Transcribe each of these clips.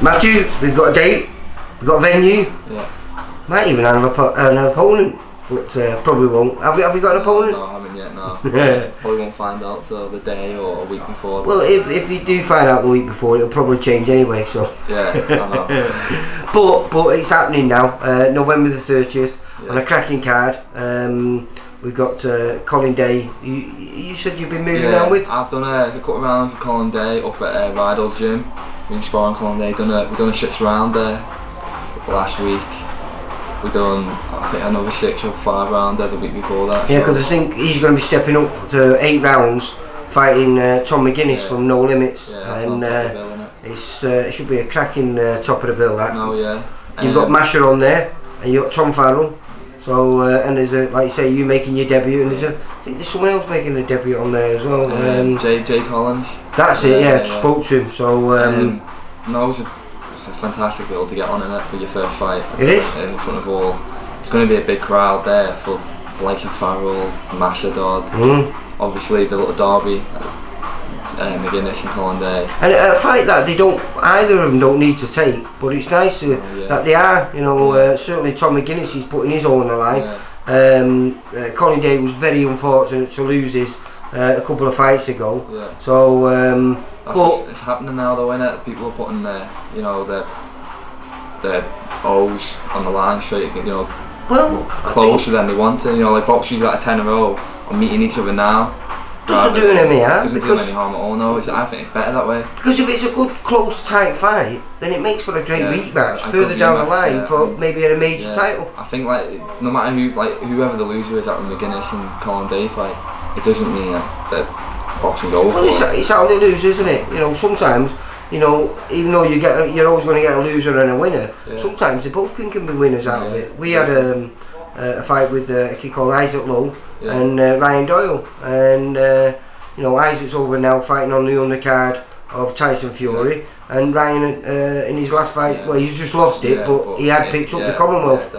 Matthew, we've got a date, we've got a venue. Yeah. Might even have an opponent, but probably won't. Have you got an opponent? No, I haven't yet, no. Probably won't find out till the day or a week before. Well, if you do find out the week before, it'll probably change anyway, so. Yeah, I but know. it's happening now, November the 30th, on a cracking card. We've got Colin Day. You said you've been moving around with? I've done a couple of rounds with Colin Day up at Rydell's gym. Been sparring Colin Day. We've done a 6th round there last week. We've done, I think, another 6 or 5 round there the week before that. Yeah, because I think he's going to be stepping up to 8 rounds, fighting Tom McGuinness from No Limits. Yeah, and bill, it should be a cracking top of the bill. That. No, yeah. You've got Masher on there, and you've got Tom Farrell. So and there's like you say, you making your debut, and I think there's someone else making a debut on there as well. Jay Collins. That's it. Yeah, spoke to him. So no, it's a fantastic bill to get on in it for your first fight. It is in front of all. It's going to be a big crowd there for the likes of Farrell, Masher Dodd, obviously the little derby. McGuinness and Colin Day. And a fight that either of them don't need to take, but it's nice that they are, certainly Tom McGuinness, he's putting his all on the line. Colin Day was very unfortunate to lose his a couple of fights ago. So, it's happening now though, isn't it? People are putting their O's on the line straight, closer than they want to. Like boxers got a 10-0 are meeting each other now. Doesn't do any harm. Doesn't do any harm at all. No, I think it's better that way. Because if it's a good, close, tight fight, then it makes for a great rematch further down the line for maybe a major title. I think no matter whoever the loser is out of McGuinness and Colin Day fight, it doesn't mean that boxing's over. Well, it's how they lose, isn't it? Sometimes, even though you're always going to get a loser and a winner. Sometimes they both can be winners out of it. We had a fight with a kid called Isaac Lowe and Ryan Doyle, and Isaac's over now fighting on the undercard of Tyson Fury, and Ryan in his last fight, well, he's just lost it, but he had picked up the Commonwealth.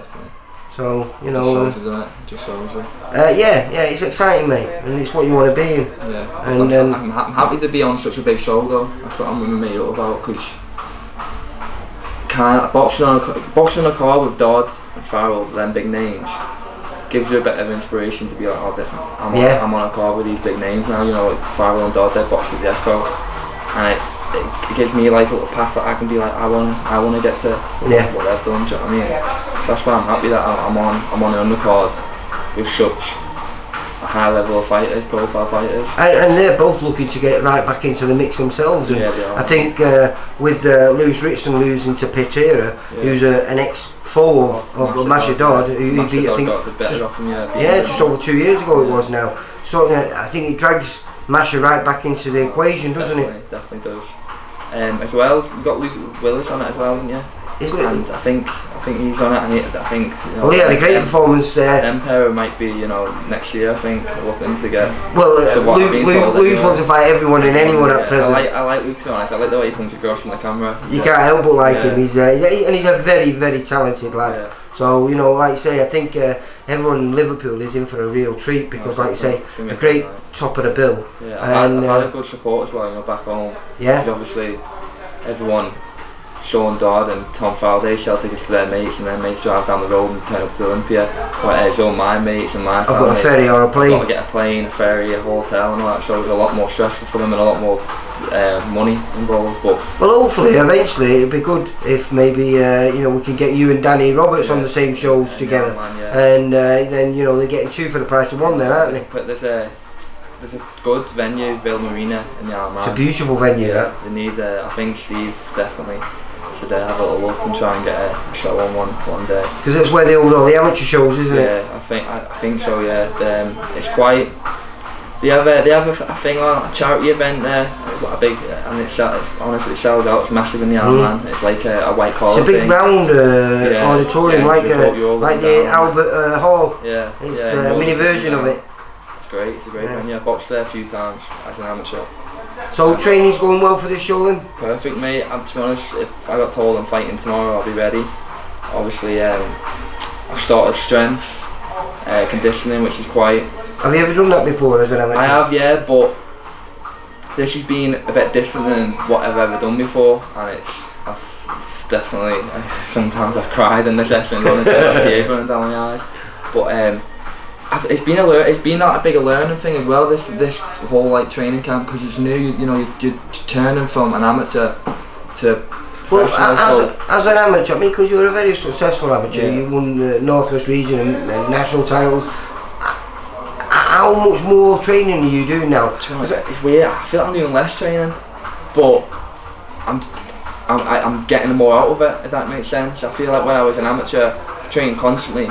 So shows, isn't it? Just shows you. It's exciting, mate, and it's what you want to be in. And I'm happy to be on such a big show though. That's what I'm made up about, because boxing on a card with Dodd and Farrell, them big names, gives you a bit of inspiration to be like, I'm on a card with these big names now. Like Farrell and Dodd, they're boxing the Echo, and it gives me like a little path that I can be like, I want to get to what they've done. Do you know what I mean? So that's why I'm happy that I'm on the undercard with such a high level of fighters, profile fighters, and they're both looking to get right back into the mix themselves. And they are. I think with Lewis Ritson losing to Pitera, who's an ex-foe of Masher Dodd, who he beat, I think, just over 2 years ago it was now. So I think it drags Masher right back into the equation, doesn't it? Definitely does. As well, you've got Luke Willis on it as well, haven't you? And I think he's on it, and I think well, he had a great performance there. Emperor might be next year. I think looking to get. Well, Luke wants to fight everyone and anyone at present. I like Luke, to be honest. I like the way he comes across from the camera. You can't help but like him. He's and he's a very, very talented lad. So like you say, I think everyone in Liverpool is in for a real treat, because like you say, a great top of the bill. I've had a good support as well, back home. Obviously everyone, Sean Dodd and Tom Farrell, they sell tickets for their mates, and their mates drive down the road and turn up to Olympia. Whereas all my mates and my family, I've got a ferry or a plane. I've got to get a plane, a ferry, a hotel and all that, so it's a lot more stressful for them and a lot more money involved. But well, hopefully eventually it'd be good if maybe we can get you and Danny Roberts on the same shows together, and then they're getting 2 for the price of 1 then, aren't they? But there's a good venue, Ville Marina in the Isle. It's a beautiful venue. They need I think Steve definitely should have a little look and try and get a show on one day. Because that's where they hold all the amateur shows, isn't it? Yeah, I think so. Yeah, it's quite. They have a thing on, a charity event there. It's got a big, and it's honestly it sells out. It's massive in the Isle of Man. It's like a white collar thing. It's a big round auditorium, like the Albert Hall. Yeah. It's a mini version of it. It's great. It's a great venue. I boxed there a few times as an amateur. So training's going well for this show then? Perfect, mate. And to be honest, if I got told I'm fighting tomorrow, I'll be ready. Obviously, I've started strength, conditioning, which is quite. Have you ever done that before as an amateur? I have, yeah, but this has been a bit different than what I've ever done before, and I've definitely, sometimes I've cried in the session, honestly, I've tears running down my eyes. But it's been that big a learning thing as well. This whole like training camp, because it's new. You know, you're turning from an amateur to. Well, as an amateur, I mean, because you were a very successful amateur, you won the Northwest Region and national titles. How much more training are you doing now? It's weird. I feel like I'm doing less training, but I'm getting more out of it. If that makes sense. I feel like when I was an amateur, training constantly,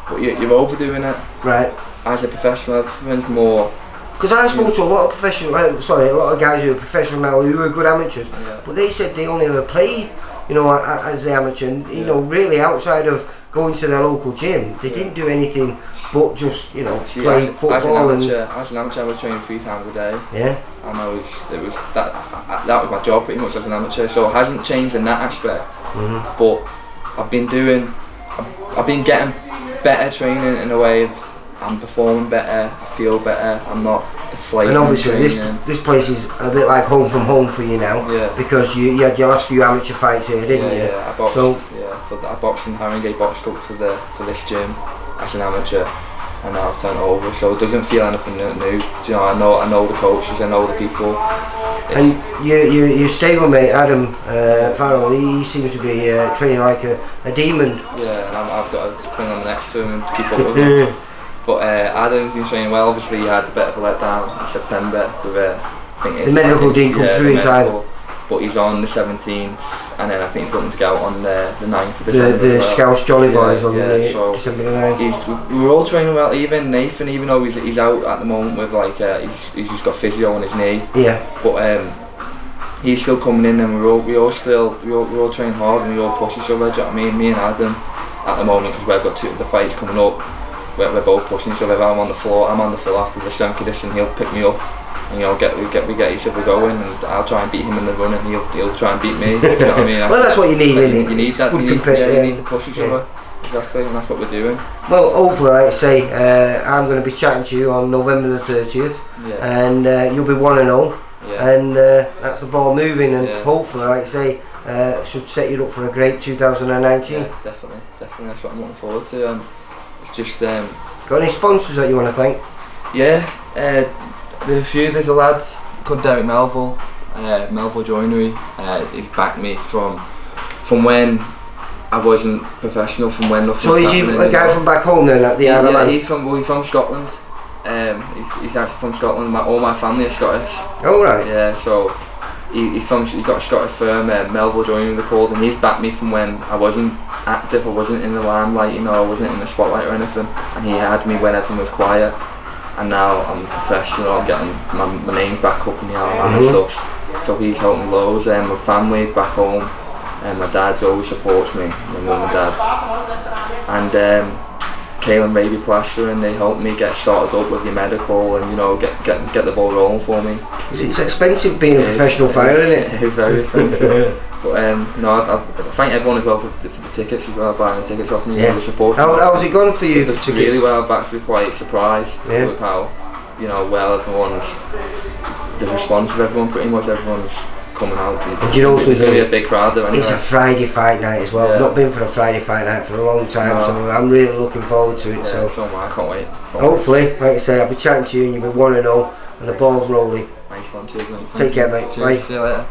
but you're overdoing it. Right. As a professional, everything's more. Because I spoke to a lot of professional, a lot of guys who are professional now who are good amateurs, but they said they only ever played, you know, as the amateur, and you know, really outside of going to their local gym, they didn't do anything but just, you know, play football. As an amateur, I was training 3 times a day. Yeah. And that was my job pretty much as an amateur, so it hasn't changed in that aspect. But I've been getting better training in a way of I'm performing better, I feel better, I'm not deflating. And obviously this place is a bit like home from home for you now, because you had your last few amateur fights here, didn't you? Yeah, I boxed in Haringey Box Club for this gym as an amateur, and now I've turned it over, so it doesn't feel anything new. You know, I know the coaches, I know the people. And your stablemate Adam Farrell, he seems to be training like a demon. Yeah, and I've got to cling on next to him and keep up with him. But Adam's been training well. Obviously, he had a bit of a letdown in September with I think the medical didn't come through in time. But he's on the 17th, and then I think he's looking to go out on the 9th of December. The Scouts Jolly Boys on December the 9th. We're all training well. Even Nathan, even though he's out at the moment with like he's just got physio on his knee. Yeah. But he's still coming in, and we're all training hard, and we all push each other. Do you know what I mean? Me and Adam at the moment, because we've got 2 of the fights coming up. We're both pushing each other. If I'm on the floor after the strength condition, he'll pick me up, and we get each other going, and I'll try and beat him in the run, and he'll try and beat me. Do you know what I mean? Well, that's what you need, isn't it? You need that. You need to push each other. Exactly, and that's what we're doing. Well, hopefully, like I say, I'm going to be chatting to you on November the 30th, and you'll be 1-0, and that's the ball moving, and hopefully, like I say, should set you up for a great 2019. Yeah, definitely, that's what I'm looking forward to. It's just got any sponsors that you want to thank? Yeah, there's a few. There's a lad called Derek Melville, Melville Joinery. He's backed me from when I wasn't professional, from when nothing. So is he a guy from back home then at the Isle of Man? He's from Scotland. He's actually from Scotland. All my family are Scottish. Oh right. Yeah, so he's got a Scottish firm, Melville Joinery they're called, and he's backed me from when I wasn't active, I wasn't in the limelight, you know, I wasn't in the spotlight or anything, and he had me when everything was quiet, and now I'm professional, I'm getting my name's back up in the Isle of Man and stuff, so he's helped me loads. My family back home, and my dad always supports me, my mum and dad, and Kale and Baby Plaster, and they helped me get started up with your medical, and you know, get the ball rolling for me. It's expensive being a professional fighter, isn't it? It is very expensive. But no, I thank everyone as well for the tickets as well, buying the tickets off me, and the support. How's it gone for you? It's really well. I'm actually quite surprised with how, you know, well the response of everyone, pretty much everyone's coming out. And you know, it's going to be a big crowd there anyway. It's a Friday fight night as well. I've not been for a Friday fight night for a long time, so I'm really looking forward to it. So am I can't wait. Hopefully, like I say, I'll be chatting to you and you'll be 1-0 and the ball's rolling. Nice one, cheers mate. Take care mate. Cheers. Bye. See you later.